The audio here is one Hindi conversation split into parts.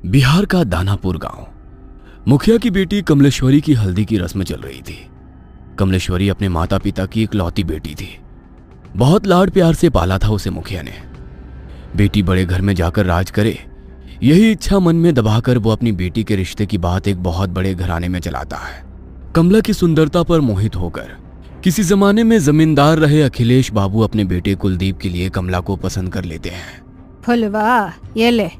बिहार का दानापुर गांव। मुखिया की बेटी कमलेश्वरी की हल्दी की रस्म चल रही थी। कमलेश्वरी अपने माता पिता की इकलौती बेटी थी। बहुत लाड प्यार से पाला था उसे मुखिया ने। बेटी बड़े घर में जाकर राज करे, यही इच्छा मन में दबाकर वो अपनी बेटी के रिश्ते की बात एक बहुत बड़े घराने में चलाता है। कमला की सुंदरता पर मोहित होकर किसी जमाने में जमींदार रहे अखिलेश बाबू अपने बेटे कुलदीप के लिए कमला को पसंद कर लेते हैं। फुलवा, ये ले,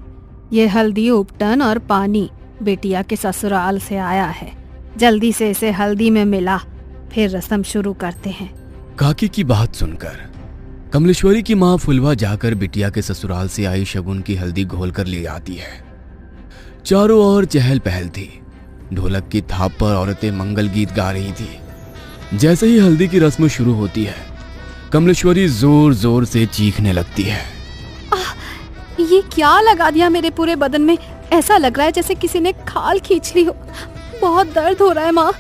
ये हल्दी उपटन और पानी बेटिया के ससुराल से आया है। जल्दी से इसे हल्दी में मिला, फिर रस्म शुरू करते हैं। काकी की बात सुनकर कमलेश्वरी की माँ फुलवा जाकर बिटिया के ससुराल से आई शगुन की हल्दी घोल कर ले आती है। चारों ओर चहल पहल थी। ढोलक की थाप पर औरतें मंगल गीत गा रही थी। जैसे ही हल्दी की रस्म शुरू होती है, कमलेश्वरी जोर जोर से चीखने लगती है। ये क्या लगा दिया मेरे पूरे बदन में? ऐसा लग रहा है जैसे किसी ने खाल खींच ली हो। बहुत दर्द हो रहा है माँ।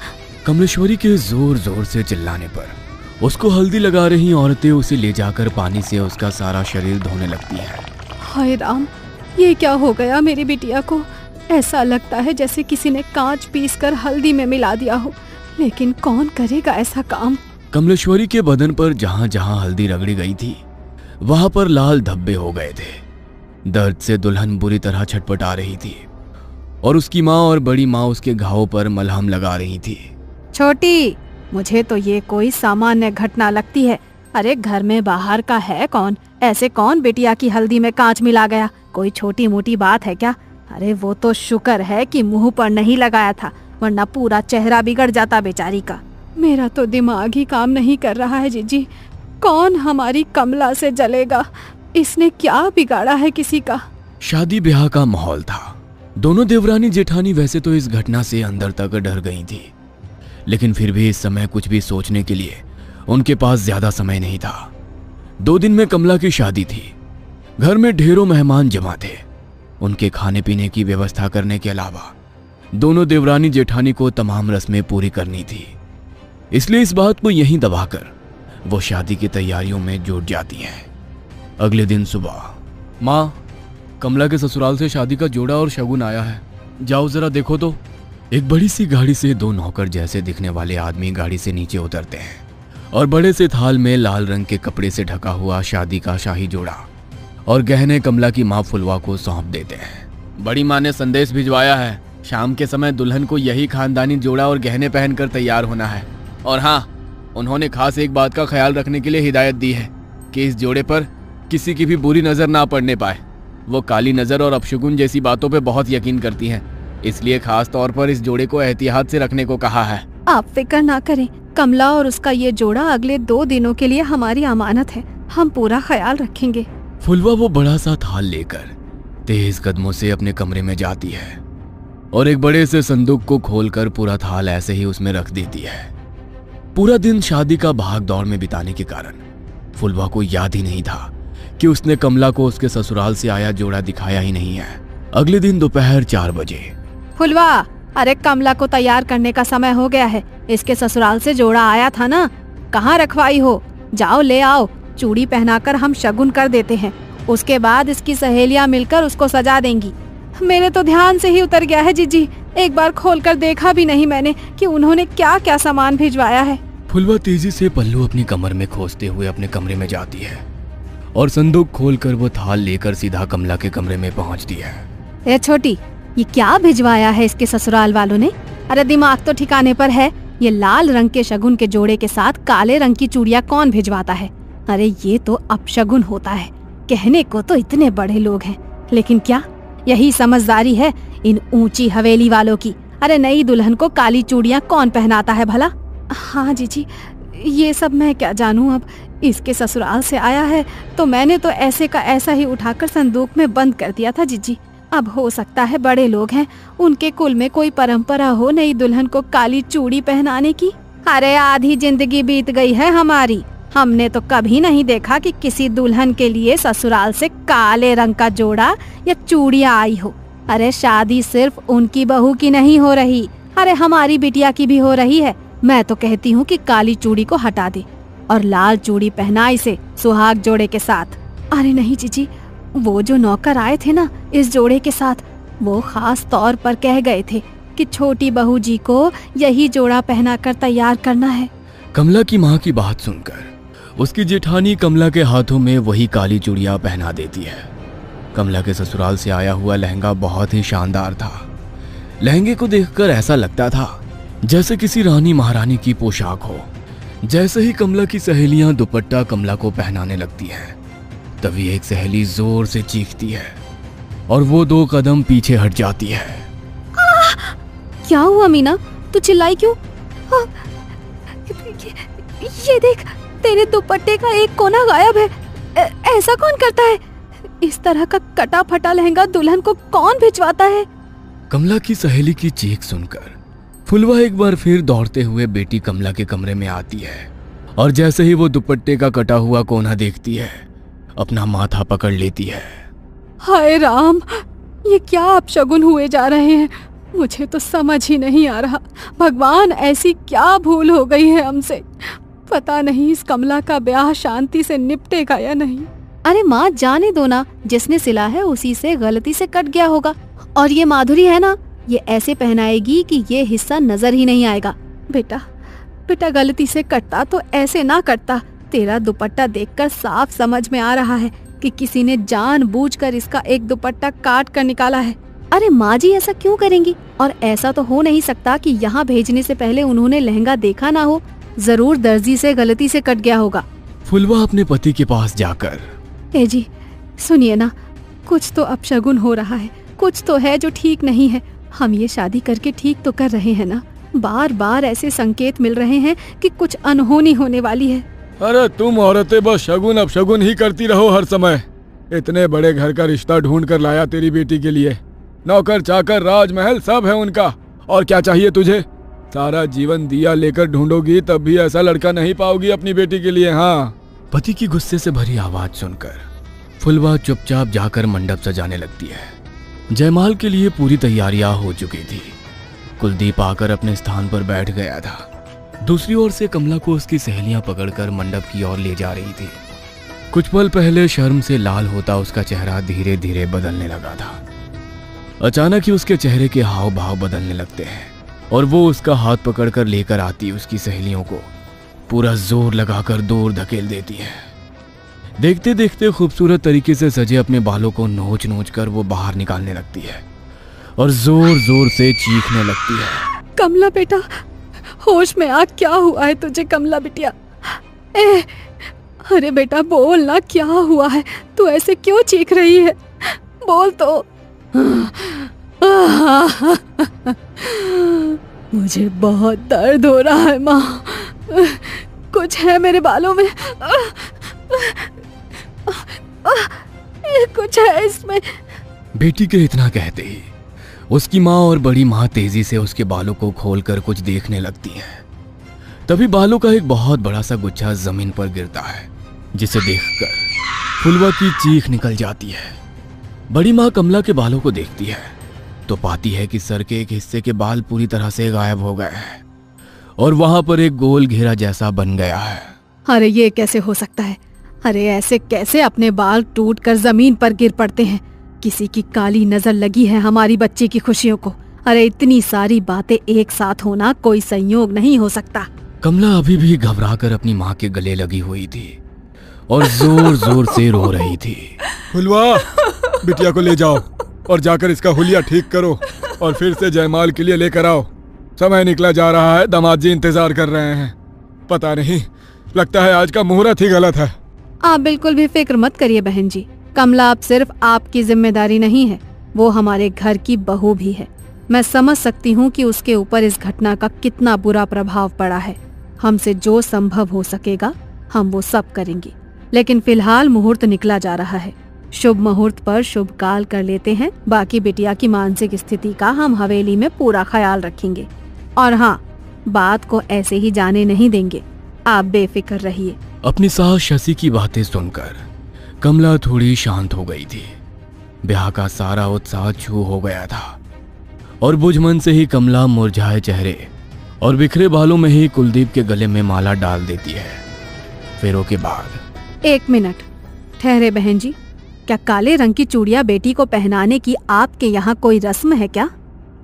कमलेश्वरी के जोर जोर से चिल्लाने पर उसको हल्दी लगा रही औरतें उसे ले जाकर पानी से उसका सारा शरीर धोने लगती हैं। हाय राम, ये क्या हो गया मेरी बिटिया को? ऐसा लगता है जैसे किसी ने कांच पीसकर हल्दी में मिला दिया हो, लेकिन कौन करेगा ऐसा काम? कमलेश्वरी के बदन पर जहां जहां हल्दी रगड़ी गई थी, वहां पर लाल धब्बे हो गए थे। दर्द से दुल्हन बुरी तरह छटपटा रही थी और उसकी माँ और बड़ी माँ उसके घावों पर मलहम लगा रही थी। छोटी, मुझे तो ये कोई सामान्य घटना लगती है। अरे घर में बाहर का है कौन? ऐसे कौन बिटिया की हल्दी में कांच मिला गया? कोई छोटी मोटी बात है क्या? अरे वो तो शुक्र है कि मुंह पर नहीं लगाया था, वरना पूरा चेहरा बिगड़ जाता बेचारी का। मेरा तो दिमाग ही काम नहीं कर रहा है जीजी। कौन हमारी कमला से जलेगा? इसने क्या बिगाड़ा है किसी का? शादी ब्याह का माहौल था। दोनों देवरानी जेठानी वैसे तो इस घटना से अंदर तक डर गई थी, लेकिन फिर भी इस समय कुछ भी सोचने के लिए उनके पास ज्यादा समय नहीं था। 2 दिन में कमला की शादी थी। घर में ढेरों मेहमान जमा थे। उनके खाने पीने की व्यवस्था करने के अलावा दोनों देवरानी जेठानी को तमाम रस्में पूरी करनी थी। इसलिए इस बात को यहीं दबाकर वो शादी की तैयारियों में जुट जाती हैं। अगले दिन सुबह, माँ, कमला के ससुराल से शादी का जोड़ा और शगुन आया है, जाओ जरा देखो तो। एक बड़ी सी गाड़ी से 2 नौकर जैसे दिखने वाले आदमी गाड़ी से नीचे उतरते हैं और बड़े से थाल में लाल रंग के कपड़े से ढका हुआ शादी का शाही जोड़ा और गहने कमला की माँ फुलवा को सौंप देते हैं। बड़ी माँ ने संदेश भिजवाया है, शाम के समय दुल्हन को यही खानदानी जोड़ा और गहने पहनकर तैयार होना है। और हाँ, उन्होंने खास एक बात का ख्याल रखने के लिए हिदायत दी है कि इस जोड़े पर किसी की भी बुरी नजर ना पड़ने पाए। वो काली नजर और अपशगुन जैसी बातों पे बहुत यकीन करती हैं, इसलिए खास तौर पर इस जोड़े को एहतियात से रखने को कहा है। आप फिक्र ना करें, कमला और उसका ये जोड़ा अगले 2 दिनों के लिए हमारी अमानत है। हम पूरा ख्याल रखेंगे। फुलवा वो बड़ा सा थाल लेकर तेज कदमों से अपने कमरे में जाती है और एक बड़े से संदूक को खोलकर पूरा थाल ऐसे ही उसमें रख देती है। पूरा दिन शादी का भाग दौड़ में बिताने के कारण फुलवा को याद ही नहीं था कि उसने कमला को उसके ससुराल से आया जोड़ा दिखाया ही नहीं है। अगले दिन दोपहर 4 बजे, फुलवा, अरे कमला को तैयार करने का समय हो गया है। इसके ससुराल से जोड़ा आया था ना, कहाँ रखवाई हो? जाओ ले आओ। चूड़ी पहनाकर हम शगुन कर देते हैं, उसके बाद इसकी सहेलियां मिलकर उसको सजा देंगी। मेरे तो ध्यान से ही उतर गया है जीजी। एक बार खोलकर देखा भी नहीं मैंने कि उन्होंने क्या क्या सामान भिजवाया है। फुलवा तेजी से पल्लू अपनी कमर में खोसते हुए अपने कमरे में जाती है और संदूक खोलकर वो थाल लेकर सीधा कमला के कमरे में पहुंचती है। ए छोटी, ये क्या भिजवाया है इसके ससुराल वालों ने? अरे दिमाग तो ठिकाने पर है। ये लाल रंग के शगुन के जोड़े के साथ काले रंग की चूड़ियां कौन भिजवाता है? अरे ये तो अपशगुन होता है। कहने को तो इतने बड़े लोग हैं, लेकिन क्या यही समझदारी है इन ऊंची हवेली वालों की? अरे नई दुल्हन को काली चूड़ियां कौन पहनाता है भला? हाँ जीजी, ये सब मैं क्या जानूं। अब इसके ससुराल से आया है तो मैंने तो ऐसे का ऐसा ही उठाकर संदूक में बंद कर दिया था जीजी। अब हो सकता है बड़े लोग हैं, उनके कुल में कोई परंपरा हो नई दुल्हन को काली चूड़ी पहनाने की। अरे आधी जिंदगी बीत गई है हमारी, हमने तो कभी नहीं देखा कि किसी दुल्हन के लिए ससुराल से काले रंग का जोड़ा या चूड़ियां आई हो। अरे शादी सिर्फ उनकी बहू की नहीं हो रही, अरे हमारी बिटिया की भी हो रही है। मैं तो कहती हूँ कि काली चूड़ी को हटा दे और लाल चूड़ी पहना इसे सुहाग जोड़े के साथ। अरे नहीं जीजी, वो जो नौकर आए थे ना इस जोड़े के साथ, वो खास तौर पर कह गए थे कि छोटी बहू जी को यही जोड़ा पहनाकर तैयार करना है। कमला की माँ की बात सुनकर उसकी जेठानी कमला के हाथों में वही काली चूड़ियां पहना देती है। कमला के ससुराल से आया हुआ लहंगा बहुत ही शानदार था। लहंगे को देखकर ऐसा लगता था जैसे किसी रानी महारानी की पोशाक हो। जैसे ही कमला की सहेलियां दुपट्टा कमला को पहनाने लगती हैं, तभी एक सहेली जोर से चीखती है और वो 2 कदम पीछे हट जाती है। क्या हुआ मीना, तू चिल्लाई क्यों? ये देख, तेरे दुपट्टे का एक कोना गायब है। ऐसा कौन करता है? इस तरह का कटा फटा लहंगा दुल्हन को कौन भिजवाता है? कमला की सहेली की चीख सुनकर फुलवा एक बार फिर दौड़ते हुए बेटी कमला के कमरे में आती है और जैसे ही वो दुपट्टे का कटा हुआ कोना देखती है, अपना माथा पकड़ लेती है। हाय राम, ये क्या अपशगुन हुए जा रहे हैं? मुझे तो समझ ही नहीं आ रहा। भगवान, ऐसी क्या भूल हो गई है हमसे? पता नहीं इस कमला का ब्याह शांति से निपटेगा या नहीं। अरे माँ, जाने दो ना, जिसने सिला है उसी से गलती से कट गया होगा। और ये माधुरी है ना, ये ऐसे पहनाएगी कि ये हिस्सा नजर ही नहीं आएगा। बेटा गलती से कटता तो ऐसे ना कटता। तेरा दुपट्टा देखकर साफ समझ में आ रहा है कि किसी ने जानबूझकर इसका एक दुपट्टा काट कर निकाला है। अरे माँ जी, ऐसा क्यों करेंगी? और ऐसा तो हो नहीं सकता कि यहाँ भेजने से पहले उन्होंने लहंगा देखा ना हो। जरूर दर्जी से गलती से कट गया होगा। फुलवा अपने पति के पास जाकर, ए जी सुनिए ना, कुछ तो अपशगुन हो रहा है, कुछ तो है जो ठीक नहीं है। हम ये शादी करके ठीक तो कर रहे हैं ना? बार बार ऐसे संकेत मिल रहे हैं कि कुछ अनहोनी होने वाली है। अरे तुम औरतें बस शगुन अपशगुन ही करती रहो हर समय। इतने बड़े घर का रिश्ता ढूंढ कर लाया तेरी बेटी के लिए। नौकर चाकर राजमहल सब है उनका, और क्या चाहिए तुझे? सारा जीवन दिया लेकर ढूंढोगी तब भी ऐसा लड़का नहीं पाओगी अपनी बेटी के लिए। हाँ। पति की गुस्से से भरी आवाज सुनकर फुलवा चुपचाप जाकर मंडप सजाने लगती है। जयमाल के लिए पूरी तैयारियां हो चुकी थी। कुलदीप आकर अपने स्थान पर बैठ गया था। दूसरी ओर से कमला को उसकी सहेलियां पकड़कर मंडप की ओर ले जा रही थी। कुछ पल पहले शर्म से लाल होता उसका चेहरा धीरे धीरे बदलने लगा था। अचानक ही उसके चेहरे के हाव भाव बदलने लगते हैं और वो उसका हाथ पकड़कर लेकर आती उसकी सहेलियों को पूरा जोर लगाकर दूर धकेल देती है। देखते देखते खूबसूरत तरीके से सजे अपने बालों को नोच नोच कर वो बाहर निकालने लगती है और जोर जोर से चीखने लगती है। कमला बेटा, होश में आ, क्या हुआ है तुझे? कमला बिटिया, अरे बेटा बोल ना, क्या हुआ है? तू ऐसे क्यों चीख रही है? बोल तो। मुझे बहुत दर्द हो रहा है माँ, कुछ है मेरे बालों में, कुछ है इसमें। बेटी के इतना कहते ही उसकी माँ और बड़ी माँ तेजी से उसके बालों को खोलकर कुछ देखने लगती हैं। तभी बालों का एक बहुत बड़ा सा गुच्छा जमीन पर गिरता है, जिसे देखकर फुलवा की चीख निकल जाती है। बड़ी माँ कमला के बालों को देखती है तो पाती है कि सर के एक हिस्से के बाल पूरी तरह से गायब हो गए हैं और वहां पर एक गोल घेरा जैसा बन गया है। अरे ये कैसे हो सकता है? अरे ऐसे कैसे अपने बाल टूटकर जमीन पर गिर पड़ते हैं? किसी की काली नजर लगी है हमारी बच्ची की खुशियों को। अरे इतनी सारी बातें एक साथ होना कोई संयोग नहीं हो सकता। कमला अभी भी घबराकर अपनी माँ के गले लगी हुई थी और जोर जोर से रो रही थी। फुलवा, बिटिया को ले जाओ और जाकर इसका हुलिया ठीक करो और फिर से जयमाल के लिए लेकर आओ। समय निकला जा रहा है, दामाद जी इंतजार कर रहे हैं। पता नहीं, लगता है आज का मुहूर्त ही गलत है। आप बिल्कुल भी फिक्र मत करिए बहन जी। कमला अब सिर्फ आपकी जिम्मेदारी नहीं है, वो हमारे घर की बहू भी है। मैं समझ सकती हूँ कि उसके ऊपर इस घटना का कितना बुरा प्रभाव पड़ा है। हमसे जो संभव हो सकेगा हम वो सब करेंगे, लेकिन फिलहाल मुहूर्त निकला जा रहा है। शुभ मुहूर्त पर शुभ काल कर लेते हैं। बाकी बिटिया की मानसिक स्थिति का हम हवेली में पूरा ख्याल रखेंगे। और हाँ, बात को ऐसे ही जाने नहीं देंगे, आप बेफिक्र रहिए। अपनी सास शशि की बातें सुनकर कमला थोड़ी शांत हो गई थी। ब्याह का सारा उत्साह छू हो गया था और बुझमन से ही कमला मुरझाए चेहरे और बिखरे बालों में ही कुलदीप के गले में माला डाल देती है। फेरों के बाद 1 मिनट ठहरे बहन जी, क्या काले रंग की चूड़ियां बेटी को पहनाने की आपके यहाँ कोई रस्म है क्या?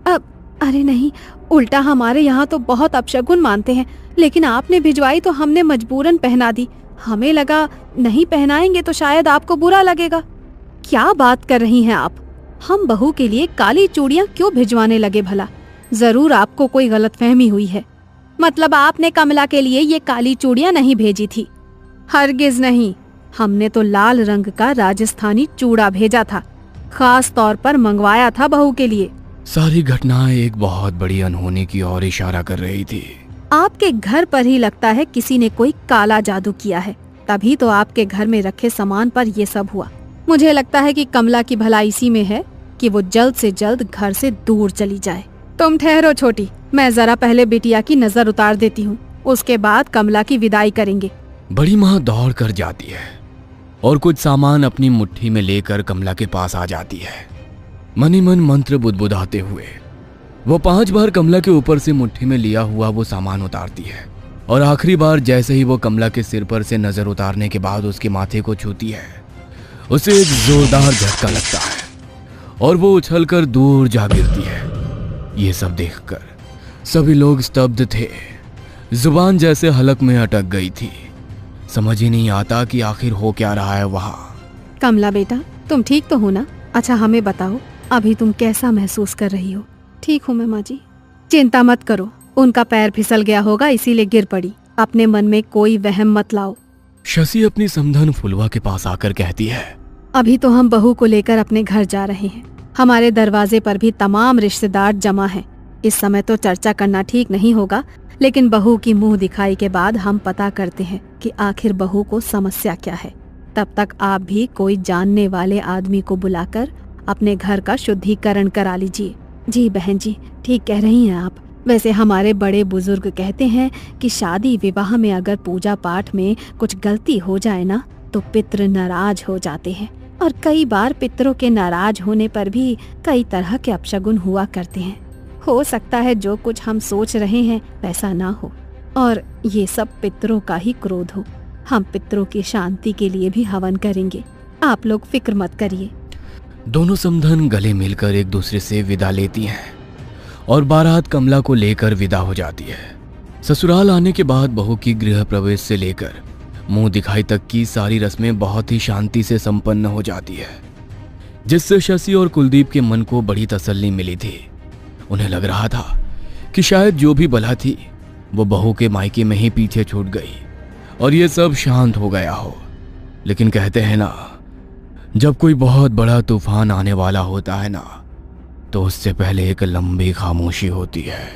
अरे नहीं, उल्टा हमारे यहाँ तो बहुत अपशगुन मानते हैं, लेकिन आपने भिजवाई तो हमने मजबूरन पहना दी। हमें लगा नहीं पहनाएंगे तो शायद आपको बुरा लगेगा। क्या बात कर रही हैं आप? हम बहू के लिए काली चूड़ियां क्यों भिजवाने लगे भला? जरूर आपको कोई गलतफहमी हुई है। मतलब आपने कमला के लिए ये काली चूड़ियां नहीं भेजी थी? हरगिज नहीं, हमने तो लाल रंग का राजस्थानी चूड़ा भेजा था, खास तौर पर मंगवाया था बहू के लिए। सारी घटनाएं एक बहुत बड़ी अनहोनी की ओर इशारा कर रही थी। आपके घर पर ही लगता है किसी ने कोई काला जादू किया है, तभी तो आपके घर में रखे सामान पर ये सब हुआ। मुझे लगता है कि कमला की भलाई इसी में है कि वो जल्द से जल्द घर से दूर चली जाए। तुम ठहरो छोटी, मैं जरा पहले बिटिया की नजर उतार देती हूँ, उसके बाद कमला की विदाई करेंगे। बड़ी माँ दौड़ कर जाती है और कुछ सामान अपनी मुट्ठी में लेकर कमला के पास आ जाती है। मनी मन मंत्र बुदबुदाते हुए वो 5 बार कमला के ऊपर से मुट्ठी में लिया हुआ वो सामान उतारती है और आखिरी बार जैसे ही वो कमला के सिर पर से नजर उतारने के बाद उसके माथे को छूती है, उसे एक जोरदार झटका लगता है और वो उछलकर दूर जा गिरती है। ये सब देखकर सभी लोग स्तब्ध थे, जुबान जैसे हलक में अटक गई थी। समझ ही नहीं आता कि आखिर हो क्या रहा है वहाँ। कमला बेटा, तुम ठीक तो हो ना? अच्छा हमें बताओ, अभी तुम कैसा महसूस कर रही हो? ठीक हूँ मैं माँ जी। चिंता मत करो, उनका पैर फिसल गया होगा इसीलिए गिर पड़ी। अपने मन में कोई वहम मत लाओ। शशि अपनी समधन फुलवा के पास आकर कहती है, अभी तो हम बहू को लेकर अपने घर जा रहे हैं। हमारे दरवाजे पर भी तमाम रिश्तेदार जमा हैं। इस समय तो चर्चा करना ठीक नहीं होगा, लेकिन बहू की मुंह दिखाई के बाद हम पता करते हैं कि आखिर बहू को समस्या क्या है। तब तक आप भी कोई जानने वाले आदमी को बुलाकर अपने घर का शुद्धिकरण करा लीजिए। जी बहन जी, ठीक कह रही हैं आप। वैसे हमारे बड़े बुजुर्ग कहते हैं कि शादी विवाह में अगर पूजा पाठ में कुछ गलती हो जाए ना तो पितृ नाराज हो जाते हैं, और कई बार पितरों के नाराज होने पर भी कई तरह के अपशगुन हुआ करते हैं। हो सकता है जो कुछ हम सोच रहे हैं वैसा ना हो और ये सब पितरों का ही क्रोध हो। हम पितरों की शांति के लिए भी हवन करेंगे, आप लोग फिक्र मत करिए। दोनों समधन गले मिलकर एक दूसरे से विदा लेती हैं और बारात कमला को लेकर विदा हो जाती है। ससुराल आने के बाद बहू की गृह प्रवेश से लेकर मुंह दिखाई तक की सारी रस्में बहुत ही शांति से संपन्न हो जाती है, जिससे शशि और कुलदीप के मन को बड़ी तसल्ली मिली थी। उन्हें लग रहा था कि शायद जो भी बला थी वो बहू के मायके में ही पीछे छूट गई और ये सब शांत हो गया हो। लेकिन कहते हैं ना, जब कोई बहुत बड़ा तूफान आने वाला होता है ना, तो उससे पहले एक लंबी खामोशी होती है।